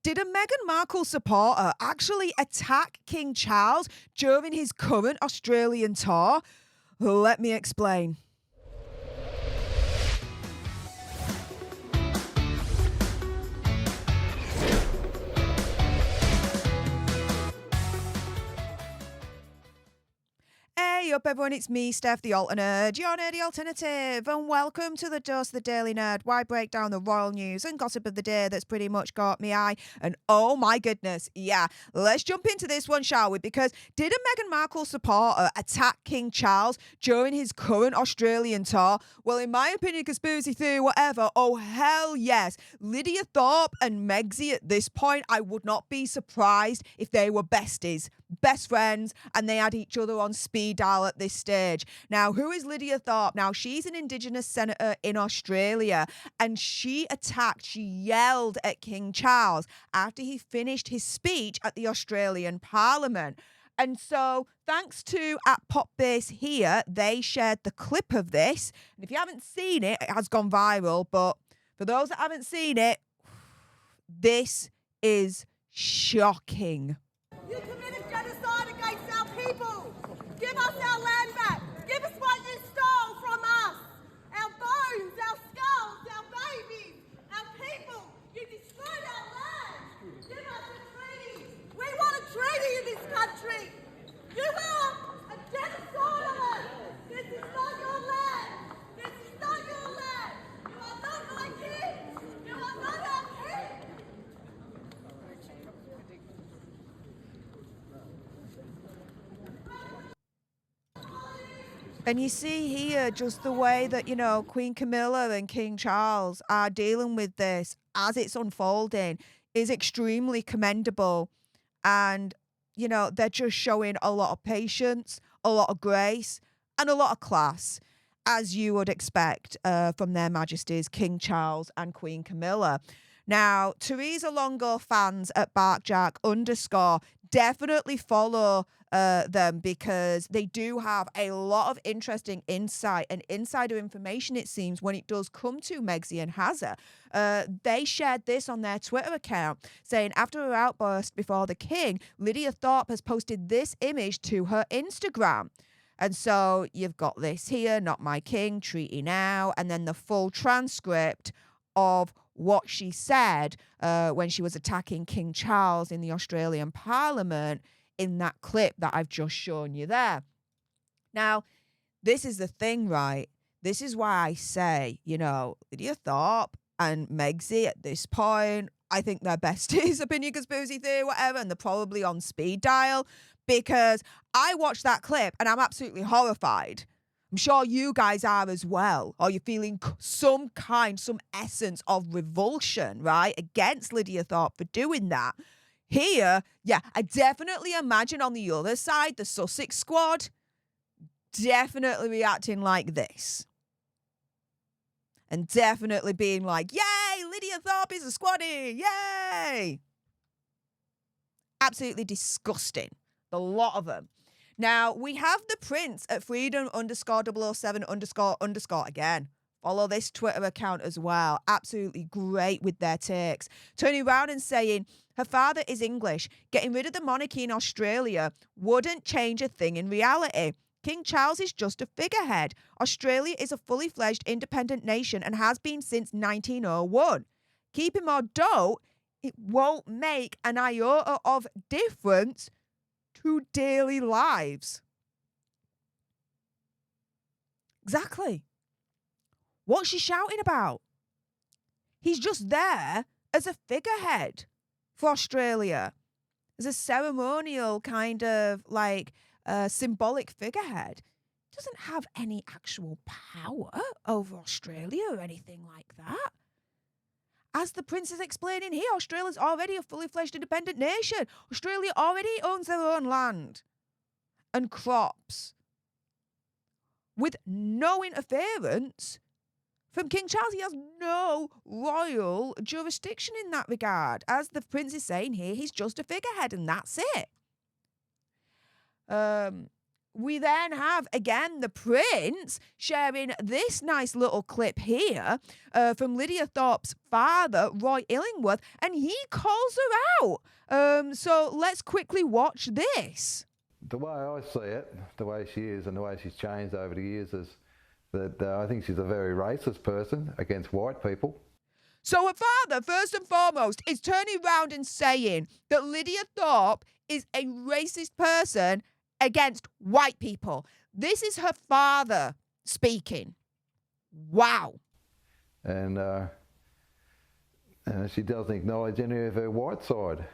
Did a Meghan Markle supporter actually attack King Charles during his current Australian tour? Let me explain. Hey up everyone, it's me, Stef The Alter Nerd, your nerdy alternative, and welcome to the Dose of the Daily Nerd, where I break down the royal news and gossip of the day that's pretty much caught me eye. And oh my goodness, yeah, let's jump into this one, shall we? Because did a Meghan Markle supporter attack King Charles during his current Australian tour? Well, in my opinion, conspiracy theory, whatever, oh hell yes. Lydia Thorp and Megsy at this point, I would not be surprised if they were besties. Best friends, and they had each other on speed dial at this stage. Now, who is Lydia Thorp? Now, she's an Indigenous senator in Australia, and she yelled at King Charles after he finished his speech at the Australian Parliament. And so, thanks to @PopBase here, they shared the clip of this. And if you haven't seen it, it has gone viral. But for those that haven't seen it, this is shocking. You committed genocide against our people. Give us our land back. Give us what you stole from us. Our bones, our skulls, our babies, our people. You destroyed our land. Give us a treaty. We want a treaty in this country. You are a genocider. This is not your land. This is not your land. You are not my kids. You are not our kids. And you see here just the way that, Queen Camilla and King Charles are dealing with this as it's unfolding is extremely commendable. And, they're just showing a lot of patience, a lot of grace, and a lot of class, as you would expect from their majesties, King Charles and Queen Camilla. Now, Teresa Longo fans at @BarkJack_ definitely follow them because they do have a lot of interesting insight and insider information, it seems, when it does come to Megsy and Hazza. They shared this on their Twitter account, saying after her outburst before the king, Lydia Thorp has posted this image to her Instagram. And so you've got this here, not my king, treaty now, and then the full transcript of what she said when she was attacking King Charles in the Australian Parliament in that clip that I've just shown you there. Now, this is the thing, right? This is why I say, Lydia Thorp and Megsy at this point, I think they're besties, opinion, conspiracy theory, whatever, and they're probably on speed dial because I watched that clip and I'm absolutely horrified. I'm sure you guys are as well. Or you're feeling some essence of revulsion, right, against Lydia Thorp for doing that. Here, yeah, I definitely imagine on the other side, the Sussex squad definitely reacting like this. And definitely being like, yay, Lydia Thorp is a squaddie, yay! Absolutely disgusting. The lot of them. Now, we have the Prince at freedom_007_ again. Follow this Twitter account as well. Absolutely great with their takes. Turning around and saying, her father is English. Getting rid of the monarchy in Australia wouldn't change a thing in reality. King Charles is just a figurehead. Australia is a fully fledged independent nation and has been since 1901. Keep him or don't, it won't make an iota of difference to daily lives. Exactly. What's she shouting about? He's just there as a figurehead for Australia, as a ceremonial kind of symbolic figurehead. Doesn't have any actual power over Australia or anything like that. As the Prince is explaining here, Australia's already a fully fledged independent nation. Australia already owns their own land and crops with no interference from King Charles. He has no royal jurisdiction in that regard. As the Prince is saying here, he's just a figurehead and that's it. we then have, again, the Prince sharing this nice little clip here from Lydia Thorp's father, Roy Illingworth, and he calls her out. So let's quickly watch this. The way I see it, the way she is and the way she's changed over the years is that I think she's a very racist person against white people. So her father, first and foremost, is turning around and saying that Lydia Thorp is a racist person against white people. This is her father speaking. Wow. And she doesn't acknowledge any of her white side.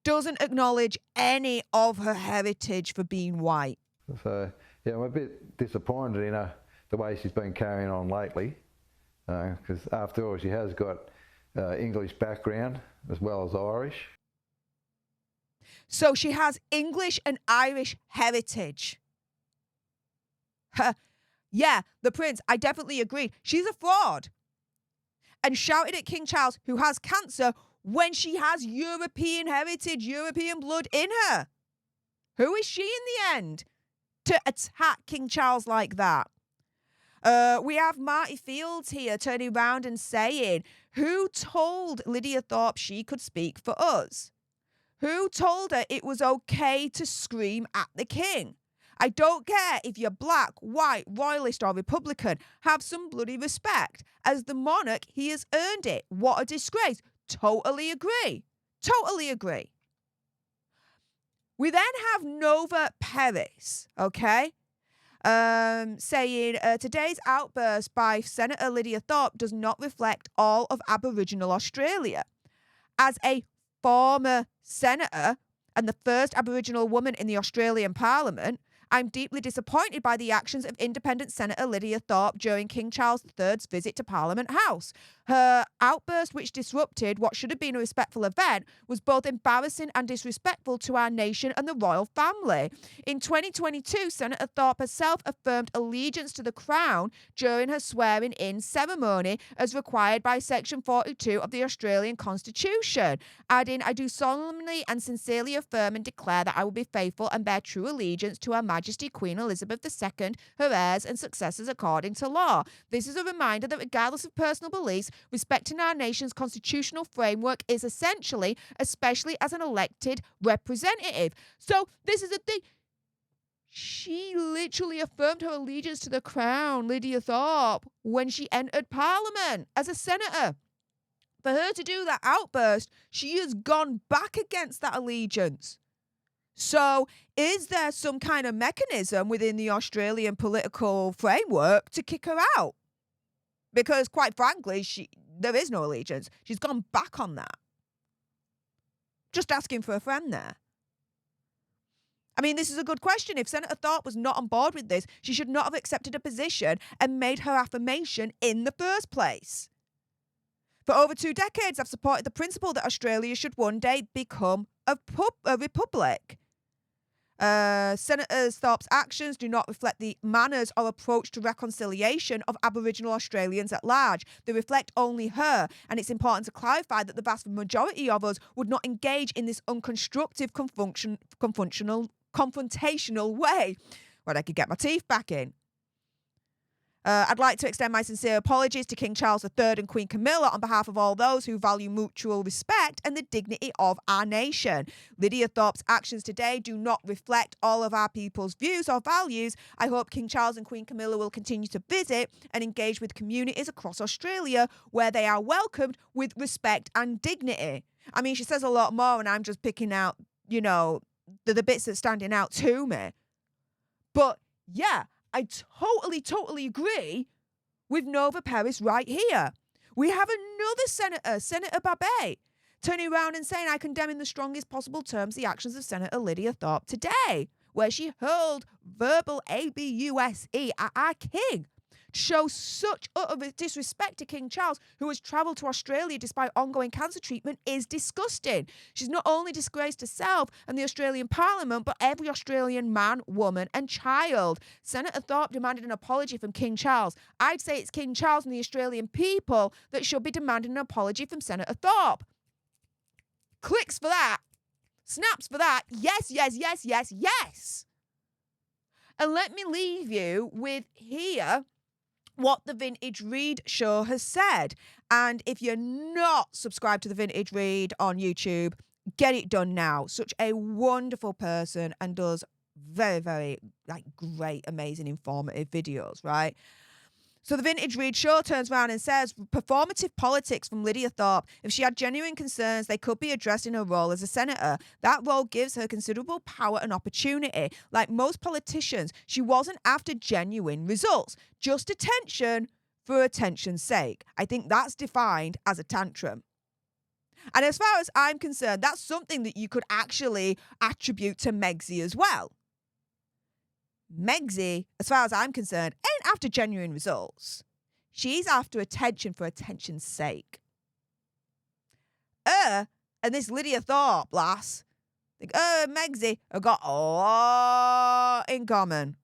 Doesn't acknowledge any of her heritage for being white. So, yeah, I'm a bit disappointed in her, the way she's been carrying on lately. Because after all, she has got English background as well as Irish. So she has English and Irish heritage. Yeah, the Prince, I definitely agree. She's a fraud. And shouted at King Charles, who has cancer, when she has European heritage, European blood in her. Who is she in the end to attack King Charles like that? We have Marty Fields here turning around and saying, who told Lydia Thorp she could speak for us? Who told her it was okay to scream at the king? I don't care if you're black, white, royalist or Republican. Have some bloody respect. As the monarch, he has earned it. What a disgrace. Totally agree. Totally agree. We then have Nova Paris, okay? Saying today's outburst by Senator Lydia Thorp does not reflect all of Aboriginal Australia. As a former senator and the first Aboriginal woman in the Australian Parliament, I'm deeply disappointed by the actions of independent Senator Lydia Thorp during King Charles III's visit to Parliament House. Her outburst, which disrupted what should have been a respectful event, was both embarrassing and disrespectful to our nation and the royal family. In 2022, Senator Thorp herself affirmed allegiance to the Crown during her swearing-in ceremony as required by Section 42 of the Australian Constitution, adding, I do solemnly and sincerely affirm and declare that I will be faithful and bear true allegiance to Her Majesty Queen Elizabeth II, her heirs and successors according to law. This is a reminder that regardless of personal beliefs, respecting our nation's constitutional framework is essentially, especially as an elected representative. So this is the thing. She literally affirmed her allegiance to the Crown, Lydia Thorp, when she entered Parliament as a senator. For her to do that outburst, she has gone back against that allegiance. So is there some kind of mechanism within the Australian political framework to kick her out? Because quite frankly, there is no allegiance. She's gone back on that. Just asking for a friend there. I mean, this is a good question. If Senator Thorp was not on board with this, she should not have accepted a position and made her affirmation in the first place. For over 2 decades, I've supported the principle that Australia should one day become a republic. Senator Thorp's actions do not reflect the manners or approach to reconciliation of Aboriginal Australians at large. They reflect only her, and it's important to clarify that the vast majority of us would not engage in this unconstructive confrontational way. Well, I could get my teeth back in. I'd like to extend my sincere apologies to King Charles III and Queen Camilla on behalf of all those who value mutual respect and the dignity of our nation. Lydia Thorp's actions today do not reflect all of our people's views or values. I hope King Charles and Queen Camilla will continue to visit and engage with communities across Australia where they are welcomed with respect and dignity. I mean, she says a lot more and I'm just picking out, the bits that's standing out to me. But yeah, I totally agree with Nova Paris right here. We have another senator, Senator Babet, turning around and saying, I condemn in the strongest possible terms the actions of Senator Lydia Thorp today, where she hurled verbal abuse at our king. To show such utter disrespect to King Charles, who has travelled to Australia despite ongoing cancer treatment, is disgusting. She's not only disgraced herself and the Australian Parliament, but every Australian man, woman and child. Senator Thorp demanded an apology from King Charles. I'd say it's King Charles and the Australian people that should be demanding an apology from Senator Thorp. Clicks for that. Snaps for that. Yes, yes, yes, yes, yes. And let me leave you with here what the Vintage Read show has said. And if you're not subscribed to the Vintage Read on YouTube, get it done now. Such a wonderful person and does very, very great, amazing, informative videos, right? So the Vintage Read show turns around and says, performative politics from Lydia Thorp. If she had genuine concerns, they could be addressed in her role as a senator. That role gives her considerable power and opportunity. Like most politicians, she wasn't after genuine results, just attention for attention's sake. I think that's defined as a tantrum. And as far as I'm concerned, that's something that you could actually attribute to Megsy as well. Megsy, as far as I'm concerned, ain't after genuine results. She's after attention for attention's sake. And this Lydia Thorpe lass, think, Megsy have got a lot in common.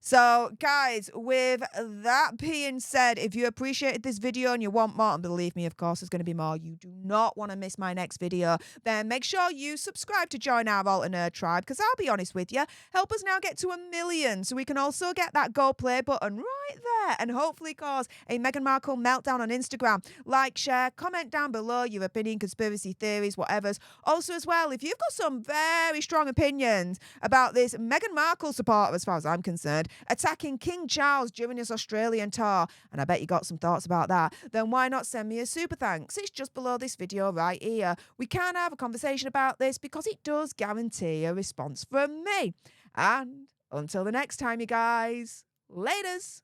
So, guys, with that being said, if you appreciated this video and you want more, and believe me, of course, there's going to be more, you do not want to miss my next video, then make sure you subscribe to join our Alter Nerd tribe, because I'll be honest with you, help us now get to 1 million, so we can also get that go play button right there, and hopefully cause a Meghan Markle meltdown on Instagram. Like, share, comment down below your opinion, conspiracy theories, whatever's. Also, as well, if you've got some very strong opinions about this Meghan Markle supporter, as far as I'm concerned, attacking King Charles during his Australian tour, and I bet you got some thoughts about that, then why not send me a super thanks? It's just below this video right here. We can have a conversation about this because it does guarantee a response from me. And until the next time, you guys, laters.